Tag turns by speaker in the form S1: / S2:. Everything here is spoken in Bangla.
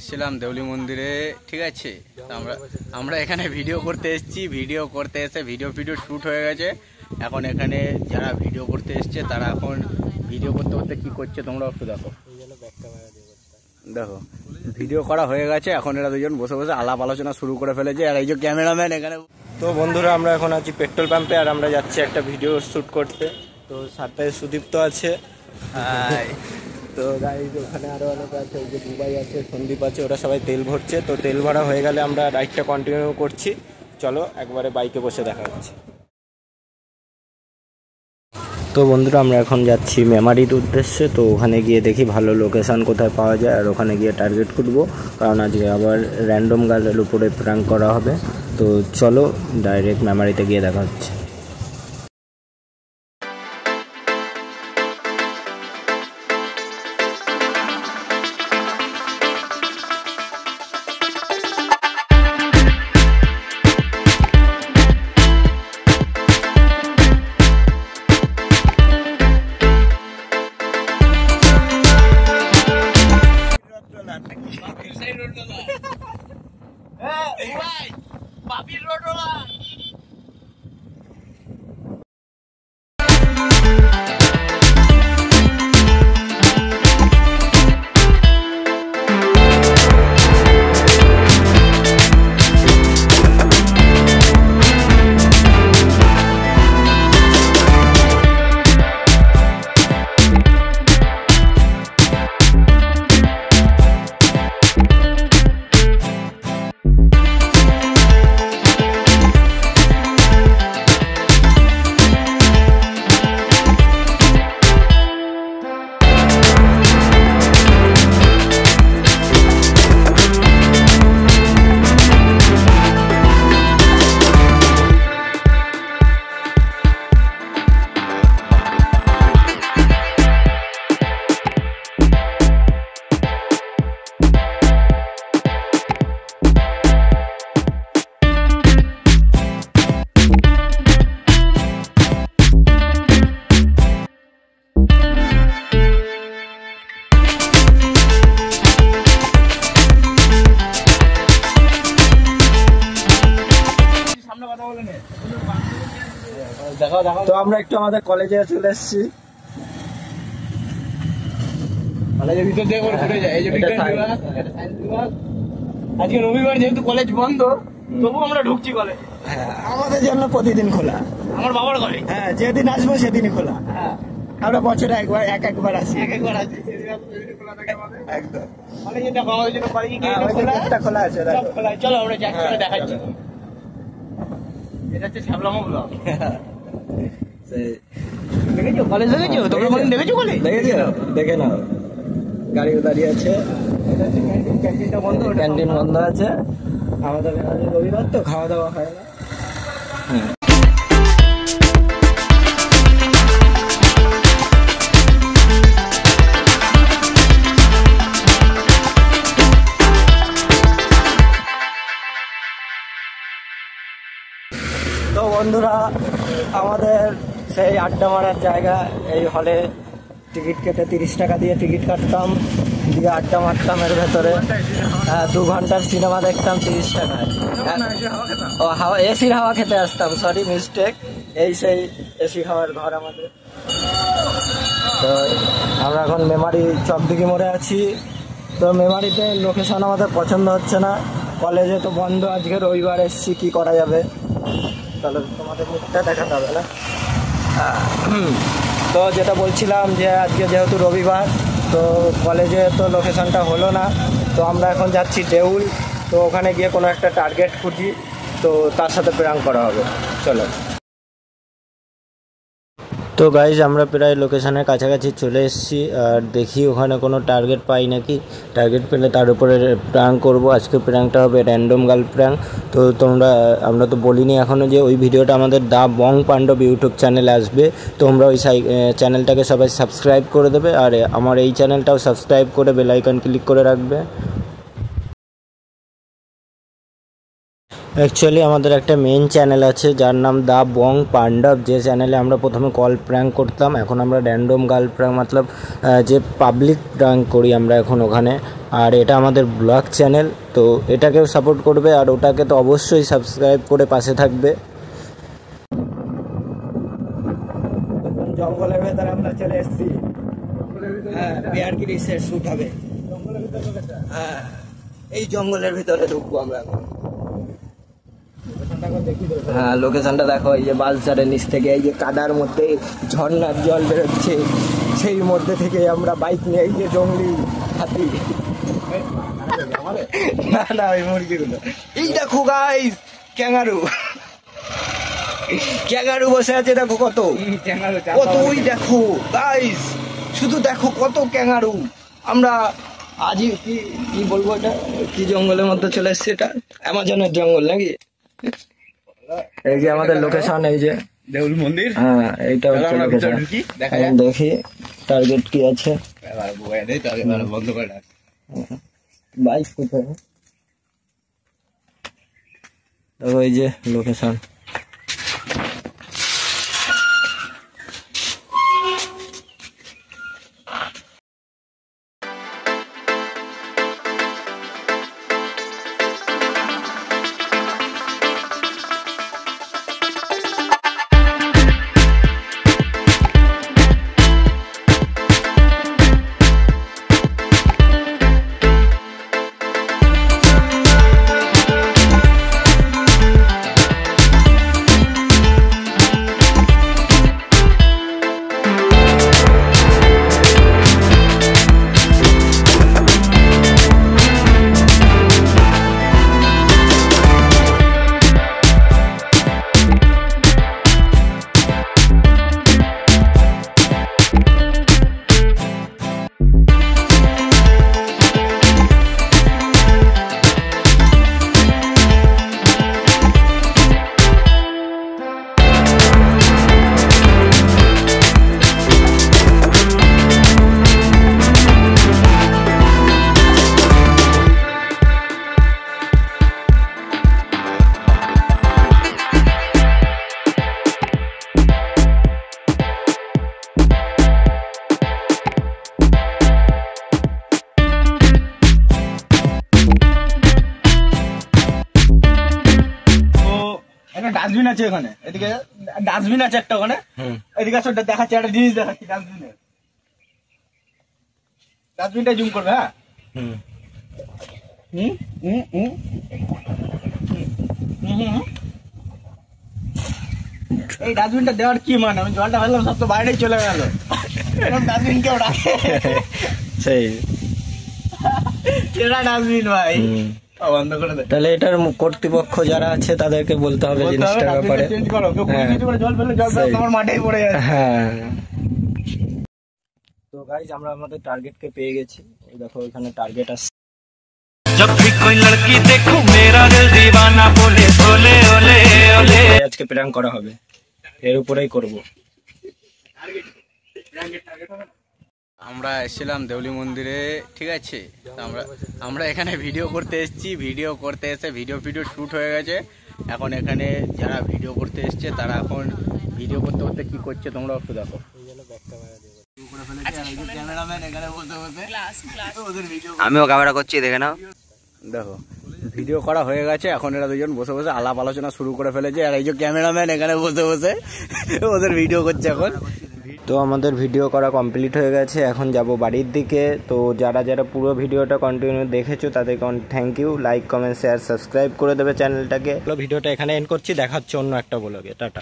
S1: এসেছিলাম দেউলি মন্দিরে, ঠিক আছে। আমরা এখানে ভিডিও করতে এসেছি, ভিডিও করতে এসে ভিডিও শ্যুট হয়ে গেছে। এখন এখানে যারা ভিডিও করতে এসছে তারা এখন ভিডিও করতে করতে কী করছে তোমরা একটু দেখো। দেখো ভিডিও করা হয়ে গেছে, এখন এরা দুজন বসে বসে আলাপ আলোচনা শুরু করে ফেলেছে। আর এই যে ক্যামেরাম্যান এখানে। তো বন্ধুরা আমরা এখন আছি পেট্রোল পাম্পে, আর আমরা যাচ্ছি একটা ভিডিও শ্যুট করতে। তো সাথে সুদীপ্ত আছে, তো গাইজ ওখানে আরও অনেক আছে, ওই যে দুবাই আছে, সন্দীপ আছে, ওরা সবাই তেল ভরছে। তো তেল ভরা হয়ে গেলে আমরা রাইডটা কন্টিনিউ করছি। চলো একবারে বাইকে বসে দেখা হচ্ছে। তো বন্ধুরা আমরা এখন যাচ্ছি মেমারির উদ্দেশ্যে। তো ওখানে গিয়ে দেখি ভালো লোকেশান কোথায় পাওয়া যায়, আর ওখানে গিয়ে টার্গেট করবো, কারণ আজকে আবার র্যান্ডম গার্লের উপরে প্র্যাঙ্ক করা হবে। তো চলো ডাইরেক্ট মেমারিতে গিয়ে দেখা হচ্ছে। তো আমরা একটু আমাদের কলেজে চলে এসেছি। কলেজের ভিতর দিয়ে ঘুরে যায়। এই যে আজকে রবিবার, যেহেতু কলেজ বন্ধ, তবু আমরা ঢুকছি কলেজ। আমাদের জন্য প্রতিদিন খোলা, আমার বাবার ঘরে। হ্যাঁ, যেদিন আসবো সেদিনই খোলা। আমরা বছরে একবার আসি। একদম কলেজে দেখো, আমাদের জন্য কলেজে খোলা আছে। চলো আমরা দেখাচ্ছি। এটা হচ্ছে শ্যাবলামো ব্লগ। দেখেছো কলেজ? দেখেছো তোমরা? দেখেছো কলেজ? দেখে নাও, গাড়িও দাঁড়িয়ে আছে। ক্যান্টিনটা বন্ধ, ক্যান্টিন বন্ধ আছে। আমাদের রবিবার তো খাওয়া দাওয়া হয় না। তো বন্ধুরা আমাদের সেই আড্ডা মারার জায়গা, এই হলে টিকিট কেটে 30 টাকা দিয়ে টিকিট কাটতাম, দিয়ে আড্ডা মারতাম এর ভেতরে। 2 ঘন্টার সিনেমা দেখতাম 30 টাকায়। ও হাওয়া, এসির হাওয়া খেতে আসতাম, সরি মিস্টেক। এই সেই এসি খাওয়ার ঘর আমাদের। তো আমরা এখন মেমারি চকদিঘি মোড়ে আছি। তো মেমারিতে লোকেশন আমাদের পছন্দ হচ্ছে না, কলেজে তো বন্ধ, আজকে রবিবার এসছি, কি করা যাবে। তাহলে তোমাদের মুখটা দেখাতে হবে না। তো যেটা বলছিলাম যে আজকে যেহেতু রবিবার, তো কলেজে তো লোকেশনটা হলো না। তো আমরা এখন যাচ্ছি দেউল। তো ওখানে গিয়ে কোনো একটা টার্গেট খুঁজি, তো তার সাথে প্র্যাঙ্ক করা হবে। চলো। তো গাইজ আমরা প্রায় লোকেশনের কাছাকাছি চলে এসেছি, আর দেখি ওখানে কোনো টার্গেট পাই নাকি। টার্গেট পেলে তার উপরে প্র্যাঙ্ক করব। আজকে প্র্যাঙ্কটা হবে র্যান্ডম গার্ল প্র্যাঙ্ক। তো আমরা তো বলিনি এখনও যে ওই ভিডিওটা আমাদের দা বং পাণ্ডব ইউটিউব চ্যানেলে আসবে। তোমরা ওই চ্যানেলটাকে সবাই সাবস্ক্রাইব করে দেবে, আর আমার এই চ্যানেলটাও সাবস্ক্রাইব করে বেল আইকন ক্লিক করে রাখবে। অ্যাকচুয়ালি আমাদের একটা মেন চ্যানেল আছে যার নাম দা বং পাণ্ডব, যে চ্যানেলে আমরা প্রথমে কল প্র্যাঙ্ক করতাম, এখন আমরা র্যান্ডম গার্ল প্র্যাঙ্ক মতলব যে পাবলিক প্র্যাঙ্ক করি আমরা এখন ওখানে। আর এটা আমাদের ব্লগ চ্যানেল, তো এটাকেও সাপোর্ট করবে আর ওটাকে তো অবশ্যই সাবস্ক্রাইব করে পাশে থাকবে। জঙ্গলের ভেতরে আমরা চলে এসেছি, হ্যাঁ বিয়ার গ্রিসের শুট হবে, হ্যাঁ এই জঙ্গলের ভিতরে ঢুকবো আমরা এখন। হ্যাঁ লোকেশনটা দেখো, এই যে বালসারের নিচ থেকে এই যে কাদার মধ্যে ঝর্ণার জল বেরোচ্ছে, সেই মধ্যে থেকে আমরা বাইক নিয়ে এই যে জঙ্গলি হাতি, না না ওই মুরগিগুলো, এই দেখো গাইস ক্যাঙ্গারু, ক্যাঙ্গারু বসে আছে দেখো কত কত, ওই দেখো গাইস শুধু দেখো কত ক্যাঙ্গারু। আমরা আজই কি কি বলবো, এটা কি জঙ্গলের মধ্যে চলে এসছে, এটা অ্যামাজনের জঙ্গল নাকি। এই যে আমাদের লোকেশন, এই যে
S2: দেউল মন্দির,
S1: হ্যাঁ এইটা হচ্ছে লোকেশন। দেখি টার্গেট কি আছে,
S2: বন্ধ করে রাখ।
S1: বাইক কোথায়, দেখো এই যে লোকেশন।
S2: ডাস্টবিন আছে ওখানে, এদিকে ডাস্টবিন আছে একটা ওখানে, এদিকে আসো দেখাচ্ছি একটা জিনিস দেখাচ্ছি। ডাস্টবিনের ডাস্টবিনটা জুম করবে, হ্যাঁ এই ডাস্টবিনটা দেওয়ার কি মানে, আমি জলটা ফেললাম সব তো বাইরেই চলে গেল, এরকম ডাস্টবিন কেউ রাখে?
S1: সেই
S2: কেনা ডাস্টবিন ভাই, বন্ধ করে দে।
S1: তাহলে এটার কর্তৃপক্ষ যারা আছে তাদেরকে বলতে হবে জিনিসটার ব্যাপারে।
S2: চেঞ্জ করো, জল ফেলে তোমার মাঠেই পড়ে যাচ্ছে।
S1: হ্যাঁ তো গাইজ আমরা আমাদের টার্গেটকে পেয়ে গেছি, এই দেখো এখানে টার্গেট আসছে।
S3: जब भी कोई लड़की देखूं मेरा दिल दीवाना बोले ओले ओले ओले।
S1: আজকে প্ল্যান করা হবে, এর উপরেই করব।
S4: আমরা এসেছিলাম দেউলি মন্দিরে, ঠিক আছে। আমরা এখানে ভিডিও করতে এসেছি, ভিডিও করতে এসে ভিডিও শ্যুট হয়ে গেছে। এখন এখানে যারা ভিডিও করতে এসছে তারা এখন ভিডিও করতে করতে কি করছে তোমরা একটু দেখো।
S5: আমিও ক্যামেরা করছি, দেখে নাও।
S4: দেখো ভিডিও করা হয়ে গেছে, এখন এরা দুজন বসে বসে আলাপ আলোচনা শুরু করে ফেলেছে, আর এই যে ক্যামেরাম্যান এখানে বসে বসে ওদের ভিডিও করছে এখন।
S1: তো আমাদের ভিডিও করা কমপ্লিট হয়ে গেছে, এখন যাব বাড়ির দিকে। তো যারা যারা পুরো ভিডিওটা কন্টিনিউ দেখেছো তাদেরকে thank you. Like comment share subscribe করে দেবে চ্যানেলটাকে। ভিডিওটা এখানে এন্ড করছি, দেখা হচ্ছে অন্য একটা ব্লগে। টাটা।